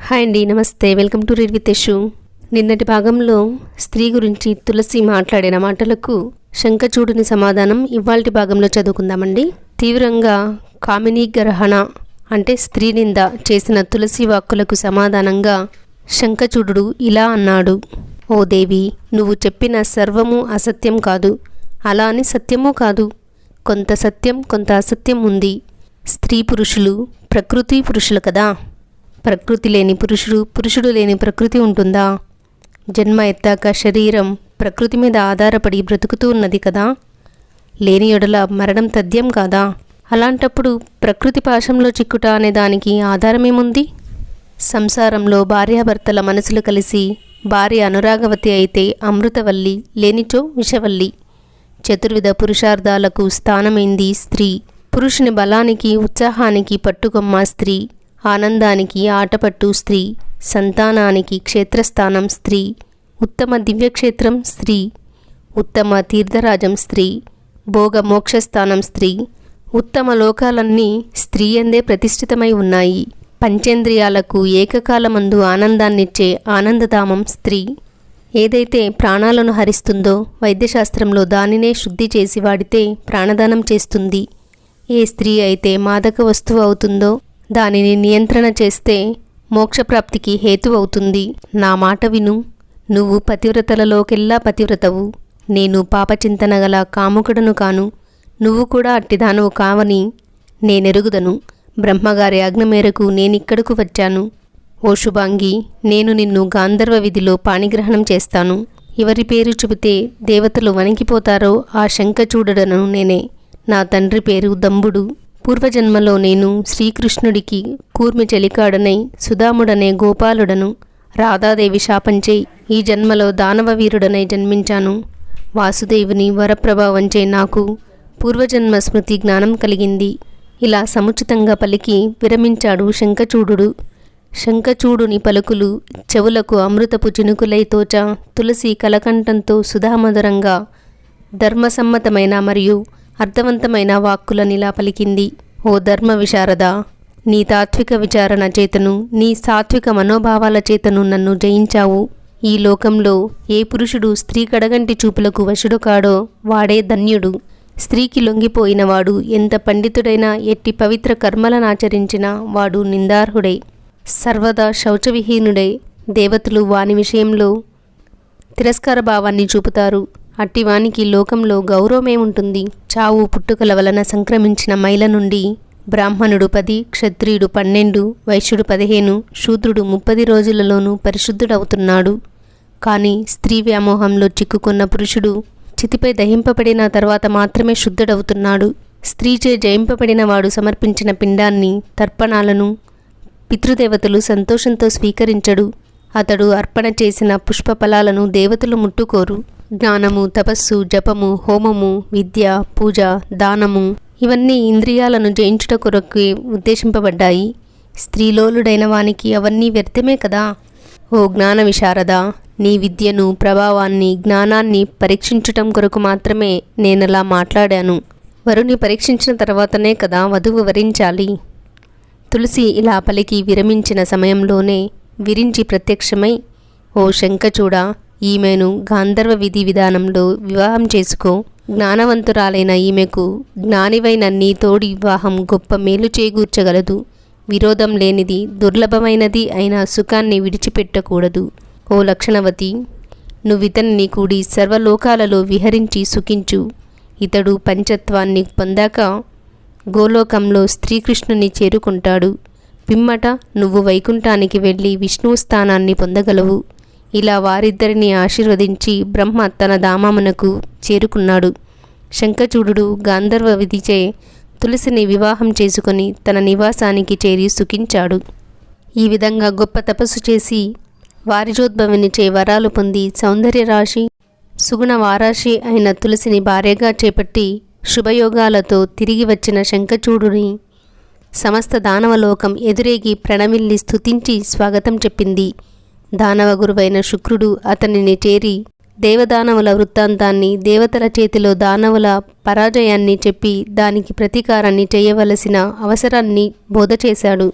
Hi అండి, నమస్తే. Welcome to read with Yashu. నిన్నటి భాగంలో స్త్రీ గురించి తులసి మాట్లాడిన మాటలకు శంఖచూడుని సమాధానం ఇవాల్టి భాగంలో చదువుకుందామండి. తీవ్రంగా కామినీ గ్రహణ అంటే స్త్రీ నింద చేసిన తులసి వాక్కులకు సమాధానంగా శంఖచూడు ఇలా అన్నాడు. ఓ దేవి, నువ్వు చెప్పిన సర్వము అసత్యం కాదు, అలా అని సత్యమూ కాదు. కొంత సత్యం కొంత అసత్యం ఉంది. స్త్రీ పురుషులు ప్రకృతి పురుషులు కదా. ప్రకృతి లేని పురుషుడు, పురుషుడు లేని ప్రకృతి ఉంటుందా? జన్మ ఎత్తాక శరీరం ప్రకృతి మీద ఆధారపడి బ్రతుకుతూ ఉన్నది కదా. లేని ఎడల మరణం తథ్యం కాదా? అలాంటప్పుడు ప్రకృతి పాశంలో చిక్కుట అనే దానికి ఆధారమేముంది? సంసారంలో భార్యాభర్తల మనసులు కలిసి భార్య అనురాగవతి అయితే అమృతవల్లి, లేనిచో విషవల్లి. చతుర్విధ పురుషార్థాలకు స్థానమైంది స్త్రీ. పురుషుని బలానికి ఉత్సాహానికి పట్టుకొమ్మ స్త్రీ, ఆనందానికి ఆటపట్టు స్త్రీ, సంతానానికి క్షేత్రస్థానం స్త్రీ, ఉత్తమ దివ్యక్షేత్రం స్త్రీ, ఉత్తమ తీర్థరాజం స్త్రీ, భోగ మోక్షస్థానం స్త్రీ. ఉత్తమ లోకాలన్నీ స్త్రీ అందే ప్రతిష్ఠితమై ఉన్నాయి. పంచేంద్రియాలకు ఏకకాలమందు ఆనందాన్నిచ్చే ఆనందధామం స్త్రీ. ఏదైతే ప్రాణాలను హరిస్తుందో వైద్యశాస్త్రంలో దానినే శుద్ధి చేసి వాడితే ప్రాణదానం చేస్తుంది. ఏ స్త్రీ అయితే మాదక వస్తువు అవుతుందో దానిని నియంత్రణ చేస్తే మోక్షప్రాప్తికి హేతు అవుతుంది. నా మాట విను. నువ్వు పతివ్రతలలోకెల్లా పతివ్రతవు. నేను పాపచింతన గల కాముకుడను కాను. నువ్వు కూడా అట్టిదానవు కావని నేనెరుగుదను. బ్రహ్మగారి ఆజ్ఞ మేరకు నేనిక్కడకు వచ్చాను. ఓ శుభాంగి, నేను నిన్ను గాంధర్వ విధిలో పాణిగ్రహణం చేస్తాను. ఎవరి పేరు చెబితే దేవతలు వణికిపోతారో ఆ శంఖచూడను నేనే. నా తండ్రి పేరు దంబుడు. పూర్వజన్మలో నేను శ్రీకృష్ణుడికి కూర్మి చెలికాడనై సుధాముడనే గోపాలుడను. రాధాదేవి శాపంచే ఈ జన్మలో దానవ వీరుడనై జన్మించాను. వాసుదేవుని వరప్రభావంచే నాకు పూర్వజన్మ స్మృతి జ్ఞానం కలిగింది. ఇలా సముచితంగా పలికి విరమించాడు శంఖచూడు. శంఖచూడుని పలుకులు చెవులకు అమృతపు చినుకులై తోచ తులసి కలకంఠంతో సుధామధురంగా ధర్మసమ్మతమైన మరియు అర్థవంతమైన వాక్కులనిలా పలికింది. ఓ ధర్మ విశారద, నీ తాత్విక విచారణ చేతను నీ సాత్విక మనోభావాల చేతను నన్ను జయించావు. ఈ లోకంలో ఏ పురుషుడు స్త్రీ కడగంటి చూపులకు వశుడు కాడో వాడే ధన్యుడు. స్త్రీకి లొంగిపోయినవాడు ఎంత పండితుడైనా ఎట్టి పవిత్ర కర్మలనాచరించినా వాడు నిందార్హుడే, సర్వదా శౌచవిహీనుడే. దేవతలు వాని విషయంలో తిరస్కార భావాన్ని చూపుతారు. అట్టివానికి లోకంలో గౌరవమేముంటుంది? చావు పుట్టుకల వలన సంక్రమించిన మైల నుండి బ్రాహ్మణుడు 10, క్షత్రియుడు 12, వైశ్యుడు 15, శూద్రుడు 30 రోజులలోనూ పరిశుద్ధుడవుతున్నాడు. కానీ స్త్రీ వ్యామోహంలో చిక్కుకున్న పురుషుడు చితిపై దహింపబడిన తర్వాత మాత్రమే శుద్ధుడవుతున్నాడు. స్త్రీచే జయింపబడిన వాడు సమర్పించిన పిండాన్ని, తర్పణాలను పితృదేవతలు సంతోషంతో స్వీకరించడు. అతడు అర్పణ చేసిన పుష్ప ఫలాలను దేవతలు ముట్టుకోరు. జ్ఞానము, తపస్సు, జపము, హోమము, విద్య, పూజ, దానము ఇవన్నీ ఇంద్రియాలను జయించుట కొరకే ఉద్దేశింపబడ్డాయి. స్త్రీలోలుడైన వానికి అవన్నీ వ్యర్థమే కదా. ఓ జ్ఞాన విశారద, నీ విద్యను, ప్రభావాన్ని, జ్ఞానాన్ని పరీక్షించటం కొరకు మాత్రమే నేనలా మాట్లాడాను. వరుని పరీక్షించిన తర్వాతనే కదా వధువు వరించాలి. తులసి ఇలా పలికి విరమించిన సమయంలోనే విరించి ప్రత్యక్షమై, ఓ శంఖచూడా, ఈమెను గాంధర్వ విధి విధానంలో వివాహం చేసుకో. జ్ఞానవంతురాలైన ఈమెకు జ్ఞానివైన నీ తోడి వివాహం గొప్ప మేలు చేకూర్చగలదు. విరోధం లేనిది, దుర్లభమైనది అయిన సుఖాన్ని విడిచిపెట్టకూడదు. ఓ లక్షణవతి, నువ్వితన్ని కూడి సర్వలోకాలలో విహరించి సుఖించు. ఇతడు పంచత్వాన్ని పొందాక గోలోకంలో శ్రీకృష్ణుని చేరుకుంటాడు. పిమ్మట నువ్వు వైకుంఠానికి వెళ్ళి విష్ణువు స్థానాన్ని పొందగలవు. ఇలా వారిద్దరిని ఆశీర్వదించి బ్రహ్మ తన ధామమునకు చేరుకున్నాడు. శంఖచూడు గాంధర్వ విధిచే తులసిని వివాహం చేసుకొని తన నివాసానికి చేరి సుఖించాడు. ఈ విధంగా గొప్ప తపస్సు చేసి వారిజోద్భవినిచే వరాలు పొంది సౌందర్యరాశి, సుగుణ వారాశి అయిన తులసిని భార్యగా చేపట్టి శుభయోగాలతో తిరిగి వచ్చిన శంఖచూడుని సమస్త దానవలోకం ఎదురేగి ప్రణమిల్లి స్తుతించి స్వాగతం చెప్పింది. దానవ గురువైన శుక్రుడు అతనిని చేరి దేవదానవుల వృత్తాంతాన్ని, దేవతల చేతిలో దానవుల పరాజయాన్ని చెప్పి దానికి ప్రతీకారాన్ని చేయవలసిన అవసరాన్ని బోధ చేశాడు.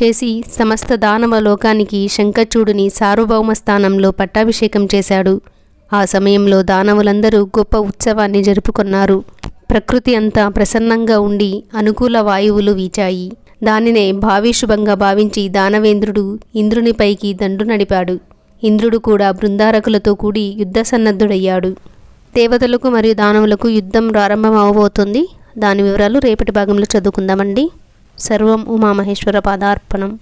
చేసి సమస్త దానవ లోకానికి శంఖచూడుని సార్వభౌమ స్థానంలో పట్టాభిషేకం చేశాడు. ఆ సమయంలో దానవులందరూ గొప్ప ఉత్సవాన్ని జరుపుకున్నారు. ప్రకృతి అంతా ప్రసన్నంగా ఉండి అనుకూల వాయువులు వీచాయి. దానినే భావి శుభంగా భావించి దానవేంద్రుడు ఇంద్రునిపైకి దండు నడిపాడు. ఇంద్రుడు కూడా బృందారకులతో కూడి యుద్ధ సన్నద్ధుడయ్యాడు. దేవతలకు మరియు దానవులకు యుద్ధం ప్రారంభం అవబోతుంది. దాని వివరాలు రేపటి భాగంలో చదువుకుందామండి. సర్వం ఉమామహేశ్వర పాదార్పణం.